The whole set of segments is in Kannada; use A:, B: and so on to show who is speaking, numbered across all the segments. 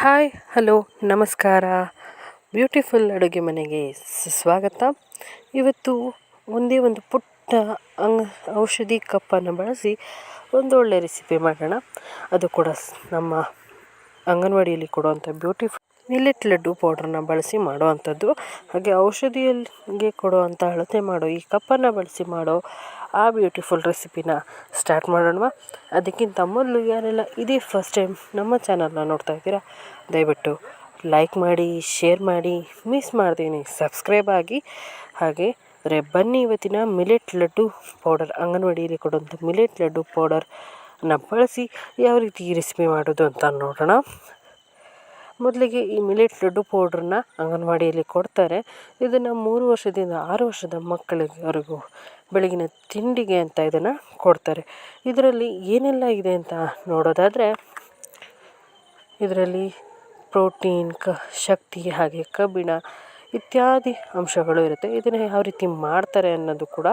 A: ಹಾಯ್ ಹಲೋ ನಮಸ್ಕಾರ. ಬ್ಯೂಟಿಫುಲ್ ಅಡುಗೆ ಮನೆಗೆ ಸುಸ್ವಾಗತ. ಇವತ್ತು ಒಂದೇ ಒಂದು ಪುಟ್ಟ ಔಷಧಿ ಕಪ್ಪನ್ನು ಬಳಸಿ ಒಂದೊಳ್ಳೆ ರೆಸಿಪಿ ಮಾಡೋಣ. ಅದು ಕೂಡ ನಮ್ಮ ಅಂಗನವಾಡಿಯಲ್ಲಿ ಕೊಡುವಂಥ ಬ್ಯೂಟಿಫುಲ್ ಮಿಲ್ಲೆಟ್ ಲಡ್ಡು ಪೌಡ್ರನ್ನ ಬಳಸಿ ಮಾಡುವಂಥದ್ದು. ಹಾಗೆ ಔಷಧಿಯಲ್ಲಿಗೆ ಕೊಡುವಂಥ ಅಳತೆ ಮಾಡೋ ಈ ಕಪ್ಪನ್ನು ಬಳಸಿ ಮಾಡೋ ಆ ಬ್ಯೂಟಿಫುಲ್ ರೆಸಿಪಿನ ಸ್ಟಾರ್ಟ್ ಮಾಡೋಣ. ಅದಕ್ಕಿಂತ ಮೊದಲು ಯಾರೆಲ್ಲ ಇದೇ ಫಸ್ಟ್ ಟೈಮ್ ನಮ್ಮ ಚಾನಲ್ನ ನೋಡ್ತಾ ಇದ್ದೀರಾ, ದಯವಿಟ್ಟು ಲೈಕ್ ಮಾಡಿ, ಶೇರ್ ಮಾಡಿ, ಮಿಸ್ ಮಾಡ್ತೀನಿ ಸಬ್ಸ್ಕ್ರೈಬ್ ಆಗಿ. ಹಾಗೆ ಬನ್ನಿ ಇವತ್ತಿನ ಮಿಲೆಟ್ ಲಡ್ಡು ಪೌಡರ್, ಅಂಗನವಾಡಿಯಲ್ಲಿ ಕೊಡುವಂಥ ಮಿಲೆಟ್ ಲಡ್ಡು ಪೌಡರ್ನ ಬಳಸಿ ಯಾವ ರೀತಿ ಈ ರೆಸಿಪಿ ಮಾಡೋದು ಅಂತ ನೋಡೋಣ. ಮೊದಲಿಗೆ ಈ ಮಿಲೆಟ್ ಲಡ್ಡು ಪೌಡ್ರನ್ನ ಅಂಗನವಾಡಿಯಲ್ಲಿ ಕೊಡ್ತಾರೆ. ಇದನ್ನು 3 ವರ್ಷದಿಂದ 6 ವರ್ಷದ ಮಕ್ಕಳಿವರೆಗೂ ಬೆಳಗಿನ ತಿಂಡಿಗೆ ಅಂತ ಇದನ್ನು ಕೊಡ್ತಾರೆ. ಇದರಲ್ಲಿ ಏನೆಲ್ಲ ಇದೆ ಅಂತ ನೋಡೋದಾದರೆ, ಇದರಲ್ಲಿ ಪ್ರೋಟೀನ್, ಶಕ್ತಿ ಹಾಗೆ ಕಬ್ಬಿಣ ಇತ್ಯಾದಿ ಅಂಶಗಳು ಇರುತ್ತೆ. ಇದನ್ನು ಯಾವ ರೀತಿ ಮಾಡ್ತಾರೆ ಅನ್ನೋದು ಕೂಡ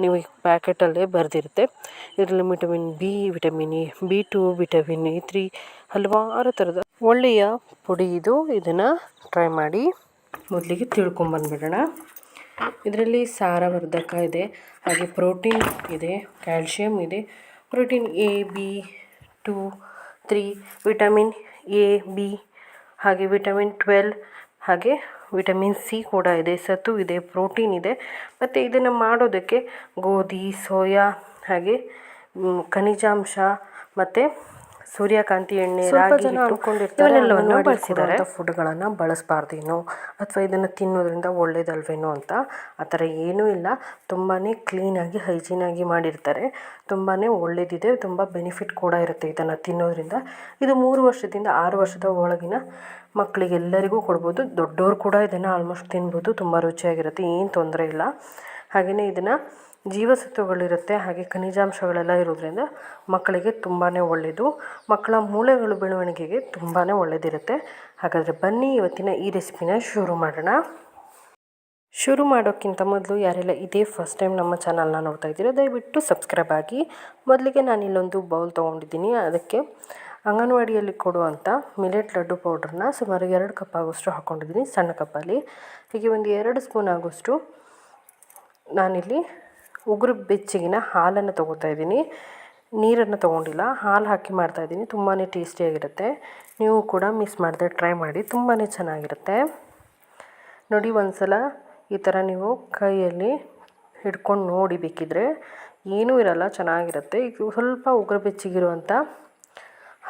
A: ನೀವು ಈ ಪ್ಯಾಕೆಟಲ್ಲೇ ಬರೆದಿರುತ್ತೆ. ಇದರಲ್ಲಿ vitamin B, vitamin A, B2, vitamin E3 ಹಲವಾರು ಥರದ ಒಳ್ಳೆಯ ಪುಡಿ ಇದು. ಇದನ್ನು ಟ್ರೈ ಮಾಡಿ. ಮೊದಲಿಗೆ ತಿಳ್ಕೊಂಬಂದ್ಬಿಡೋಣ. ಇದರಲ್ಲಿ ಸಾರವರ್ಧಕ ಇದೆ, ಹಾಗೆ ಪ್ರೋಟೀನ್ ಇದೆ, ಕ್ಯಾಲ್ಶಿಯಂ ಇದೆ, protein A, B2, 3, vitamin A, B, ಹಾಗೆ ವಿಟಮಿನ್ 12, ಹಾಗೆ ವಿಟಮಿನ್ ಸಿ ಕೂಡ ಇದೆ, ಸತು ಇದೆ, ಪ್ರೋಟೀನ್ ಇದೆ. ಮತ್ತು ಇದನ್ನು ಮಾಡೋದಕ್ಕೆ ಗೋಧಿ, ಸೋಯಾ, ಹಾಗೆ ಖನಿಜಾಂಶ ಮತ್ತು ಸೂರ್ಯಕಾಂತಿ ಎಣ್ಣೆ, ರಾಗಿ ಇವನ್ನೆಲ್ಲವನ್ನು ಬಳಸಿದ್ದಾರೆ. ಫುಡ್ಗಳನ್ನು ಬಳಸಬಾರ್ದೇನೋ ಅಥವಾ ಇದನ್ನು ತಿನ್ನೋದ್ರಿಂದ ಒಳ್ಳೇದಲ್ವೇನೋ ಅಂತ ಆ ಥರ ಏನೂ ಇಲ್ಲ. ತುಂಬಾ ಕ್ಲೀನಾಗಿ, ಹೈಜೀನಾಗಿ ಮಾಡಿರ್ತಾರೆ. ತುಂಬಾ ಒಳ್ಳೆಯದಿದೆ, ತುಂಬ ಬೆನಿಫಿಟ್ ಕೂಡ ಇರುತ್ತೆ ಇದನ್ನು ತಿನ್ನೋದ್ರಿಂದ. ಇದು 3 ವರ್ಷದಿಂದ 6 ವರ್ಷದ ಒಳಗಿನ ಮಕ್ಕಳಿಗೆಲ್ಲರಿಗೂ ಕೊಡ್ಬೋದು. ದೊಡ್ಡವರು ಕೂಡ ಇದನ್ನು ಆಲ್ಮೋಸ್ಟ್ ತಿನ್ಬೋದು. ತುಂಬ ರುಚಿಯಾಗಿರುತ್ತೆ, ಏನು ತೊಂದರೆ ಇಲ್ಲ. ಹಾಗೆಯೇ ಇದನ್ನು ಜೀವಸತ್ವಗಳಿರುತ್ತೆ, ಹಾಗೆ ಖನಿಜಾಂಶಗಳೆಲ್ಲ ಇರೋದ್ರಿಂದ ಮಕ್ಕಳಿಗೆ ತುಂಬಾ ಒಳ್ಳೆಯದು. ಮಕ್ಕಳ ಮೂಳೆಗಳು ಬೆಳವಣಿಗೆಗೆ ತುಂಬಾ ಒಳ್ಳೆಯದಿರುತ್ತೆ. ಹಾಗಾದರೆ ಬನ್ನಿ ಇವತ್ತಿನ ಈ ರೆಸಿಪಿನ ಶುರು ಮಾಡೋಣ. ಶುರು ಮಾಡೋಕ್ಕಿಂತ ಮೊದಲು ಯಾರೆಲ್ಲ ಇದೇ ಫಸ್ಟ್ ಟೈಮ್ ನಮ್ಮ ಚಾನಲ್ನ ನೋಡ್ತಾ ಇದ್ದೀರೋ ದಯವಿಟ್ಟು ಸಬ್ಸ್ಕ್ರೈಬ್ ಆಗಿ. ಮೊದಲಿಗೆ ನಾನು ಇಲ್ಲೊಂದು ಬೌಲ್ ತೊಗೊಂಡಿದ್ದೀನಿ. ಅದಕ್ಕೆ ಅಂಗನವಾಡಿಯಲ್ಲಿ ಕೊಡುವಂಥ ಮಿಲೆಟ್ ಲಡ್ಡು ಪೌಡ್ರನ್ನ ಸುಮಾರು 2 ಕಪ್ ಆಗೋಷ್ಟು ಹಾಕ್ಕೊಂಡಿದ್ದೀನಿ, ಸಣ್ಣ ಕಪ್ಪಲ್ಲಿ. ಹೀಗೆ ಒಂದು 2 ಸ್ಪೂನ್ ಆಗೋಷ್ಟು ನಾನಿಲ್ಲಿ ಉಗುರು ಬೆಚ್ಚಗಿನ ಹಾಲನ್ನು ತೊಗೋತಾ ಇದ್ದೀನಿ. ನೀರನ್ನು ತೊಗೊಂಡಿಲ್ಲ, ಹಾಲು ಹಾಕಿ ಮಾಡ್ತಾಯಿದ್ದೀನಿ. ತುಂಬಾ ಟೇಸ್ಟಿಯಾಗಿರುತ್ತೆ. ನೀವು ಕೂಡ ಮಿಸ್ ಮಾಡದೆ ಟ್ರೈ ಮಾಡಿ, ತುಂಬಾ ಚೆನ್ನಾಗಿರುತ್ತೆ. ನೋಡಿ, ಒಂದು ಸಲ ಈ ಥರ ನೀವು ಕೈಯಲ್ಲಿ ಹಿಡ್ಕೊಂಡು ನೋಡಿ, ಬೇಕಿದ್ರೆ ಏನೂ ಇರಲ್ಲ, ಚೆನ್ನಾಗಿರುತ್ತೆ. ಈಗ ಸ್ವಲ್ಪ ಉಗುರು ಬೆಚ್ಚಗಿರುವಂಥ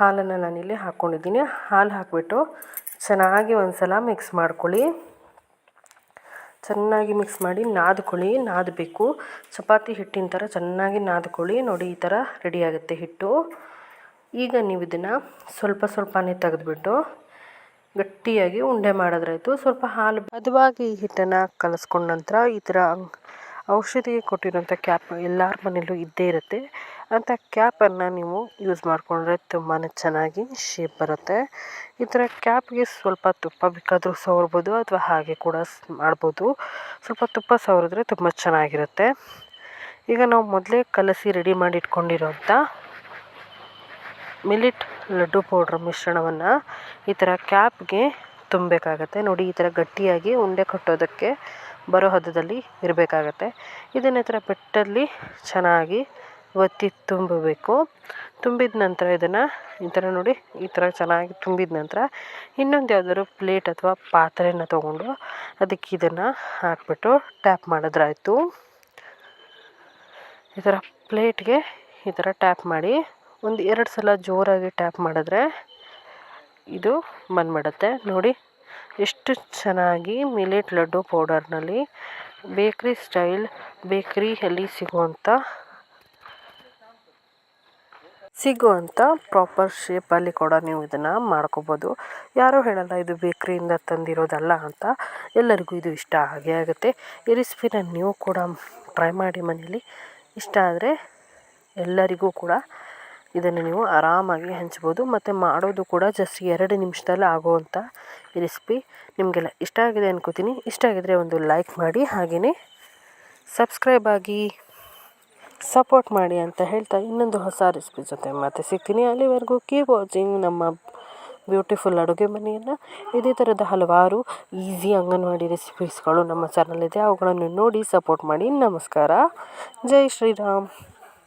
A: ಹಾಲನ್ನು ನಾನಿಲ್ಲಿ ಹಾಕ್ಕೊಂಡಿದ್ದೀನಿ. ಹಾಲು ಹಾಕಿಬಿಟ್ಟು ಚೆನ್ನಾಗಿ ಒಂದು ಸಲ ಮಿಕ್ಸ್ ಮಾಡ್ಕೊಳ್ಳಿ. ಚೆನ್ನಾಗಿ ಮಿಕ್ಸ್ ಮಾಡಿ ನಾದ್ಕೊಳ್ಳಿ. ನಾದಬೇಕು, ಚಪಾತಿ ಹಿಟ್ಟಿನ ಥರ ಚೆನ್ನಾಗಿ ನಾದ್ಕೊಳ್ಳಿ. ನೋಡಿ, ಈ ಥರ ರೆಡಿಯಾಗುತ್ತೆ ಹಿಟ್ಟು. ಈಗ ನೀವು ಇದನ್ನು ಸ್ವಲ್ಪನೇ ತೆಗೆದುಬಿಟ್ಟು ಗಟ್ಟಿಯಾಗಿ ಉಂಡೆ ಮಾಡಿದ್ರಾಯ್ತು. ಸ್ವಲ್ಪ ಹಾಲು ಹದವಾಗಿ ಈ ಹಿಟ್ಟನ್ನು ಕಲಿಸ್ಕೊಂಡ ನಂತರ ಈ ಥರ ಔಷಧಿಗೆ ಕೊಟ್ಟಿರೋಂಥ ಕ್ಯಾಪ್ ಎಲ್ಲರ ಮನೆಯಲ್ಲೂ ಇದ್ದೇ ಇರುತ್ತೆ. ಅಂಥ ಕ್ಯಾಪನ್ನು ನೀವು ಯೂಸ್ ಮಾಡಿಕೊಂಡ್ರೆ ತುಂಬಾ ಚೆನ್ನಾಗಿ ಶೇಪ್ ಬರುತ್ತೆ. ಈ ಥರ ಕ್ಯಾಪ್ಗೆ ಸ್ವಲ್ಪ ತುಪ್ಪ ಬೇಕಾದರೂ ಸವರ್ಬೋದು ಅಥವಾ ಹಾಗೆ ಕೂಡ ಮಾಡ್ಬೋದು. ಸ್ವಲ್ಪ ತುಪ್ಪ ಸವರಿದ್ರೆ ತುಂಬ ಚೆನ್ನಾಗಿರುತ್ತೆ. ಈಗ ನಾವು ಮೊದಲೇ ಕಲಸಿ ರೆಡಿ ಮಾಡಿ ಇಟ್ಕೊಂಡಿರೋಂಥ ಮಿಲೆಟ್ ಲಡ್ಡು ಪೌಡ್ರ್ ಮಿಶ್ರಣವನ್ನು ಈ ಥರ ಕ್ಯಾಪ್ಗೆ ತುಂಬಬೇಕಾಗತ್ತೆ. ನೋಡಿ, ಈ ಥರ ಗಟ್ಟಿಯಾಗಿ ಉಂಡೆ ಕಟ್ಟೋದಕ್ಕೆ ಬರೋ ಹದದಲ್ಲಿ ಇರಬೇಕಾಗತ್ತೆ. ಇದನ್ನ ಈ ಥರ ಬೆಟ್ಟಲ್ಲಿ ಚೆನ್ನಾಗಿ ಒತ್ತಿ ತುಂಬಬೇಕು. ತುಂಬಿದ ನಂತರ ಇದನ್ನು ಈ ಥರ ನೋಡಿ, ಈ ಥರ ಚೆನ್ನಾಗಿ ತುಂಬಿದ ನಂತರ ಇನ್ನೊಂದು ಯಾವುದಾದ್ರು ಪ್ಲೇಟ್ ಅಥವಾ ಪಾತ್ರೆನ ತೊಗೊಂಡು ಅದಕ್ಕೆ ಇದನ್ನು ಹಾಕ್ಬಿಟ್ಟು ಟ್ಯಾಪ್ ಮಾಡಿದ್ರಾಯ್ತು. ಈ ಥರ ಪ್ಲೇಟ್ಗೆ ಈ ಥರ ಟ್ಯಾಪ್ ಮಾಡಿ ಒಂದು 2 ಸಲ ಜೋರಾಗಿ ಟ್ಯಾಪ್ ಮಾಡಿದ್ರೆ ಇದು ಬಂದ್ಬಿಡುತ್ತೆ. ನೋಡಿ ಎಷ್ಟು ಚೆನ್ನಾಗಿ ಮಿಲೆಟ್ ಲಡ್ಡು ಪೌಡರ್ನಲ್ಲಿ ಬೇಕ್ರಿ ಸ್ಟೈಲ್, ಬೇಕ್ರಿಯಲ್ಲಿ ಸಿಗುವಂಥ ಪ್ರಾಪರ್ ಶೇಪಲ್ಲಿ ಕೂಡ ನೀವು ಇದನ್ನು ಮಾಡ್ಕೋಬೋದು. ಯಾರೂ ಹೇಳಲ್ಲ ಇದು ಬೇಕ್ರಿಯಿಂದ ತಂದಿರೋದಲ್ಲ ಅಂತ. ಎಲ್ಲರಿಗೂ ಇದು ಇಷ್ಟ ಆಗೇ ಆಗುತ್ತೆ. ಈ ರೆಸಿಪಿನ ನೀವು ಕೂಡ ಟ್ರೈ ಮಾಡಿ ಮನೇಲಿ. ಇಷ್ಟ ಆದರೆ ಎಲ್ಲರಿಗೂ ಕೂಡ ಇದನ್ನು ನೀವು ಆರಾಮಾಗಿ ಹಂಚ್ಬೋದು. ಮತ್ತು ಮಾಡೋದು ಕೂಡ ಜಸ್ಟ್ 2 ನಿಮಿಷದಲ್ಲಿ ಆಗೋವಂಥ ಈ ರೆಸಿಪಿ. ನಿಮಗೆಲ್ಲ ಇಷ್ಟ ಆಗಿದೆ ಅನ್ಕೋತೀನಿ. ಇಷ್ಟ ಆಗಿದರೆ ಒಂದು ಲೈಕ್ ಮಾಡಿ, ಹಾಗೆಯೇ ಸಬ್ಸ್ಕ್ರೈಬ್ ಆಗಿ ಸಪೋರ್ಟ್ ಮಾಡಿ ಅಂತ ಹೇಳ್ತಾ ಇನ್ನೊಂದು ಹೊಸ ರೆಸಿಪಿ ಜೊತೆ ಮತ್ತೆ ಸಿಗ್ತೀನಿ. ಅಲ್ಲಿವರೆಗೂ ಕೀಪ್ ವಾಚಿಂಗ್ ನಮ್ಮ ಬ್ಯೂಟಿಫುಲ್ ಅಡುಗೆ ಮನೆಯನ್ನು. ಇದೇ ಥರದ ಹಲವಾರು ಈಸಿ ಅಂಗನವಾಡಿ ರೆಸಿಪೀಸ್ಗಳು ನಮ್ಮ ಚಾನಲ್ ಇದೆ, ಅವುಗಳನ್ನು ನೋಡಿ ಸಪೋರ್ಟ್ ಮಾಡಿ. ನಮಸ್ಕಾರ. ಜೈ ಶ್ರೀರಾಮ್.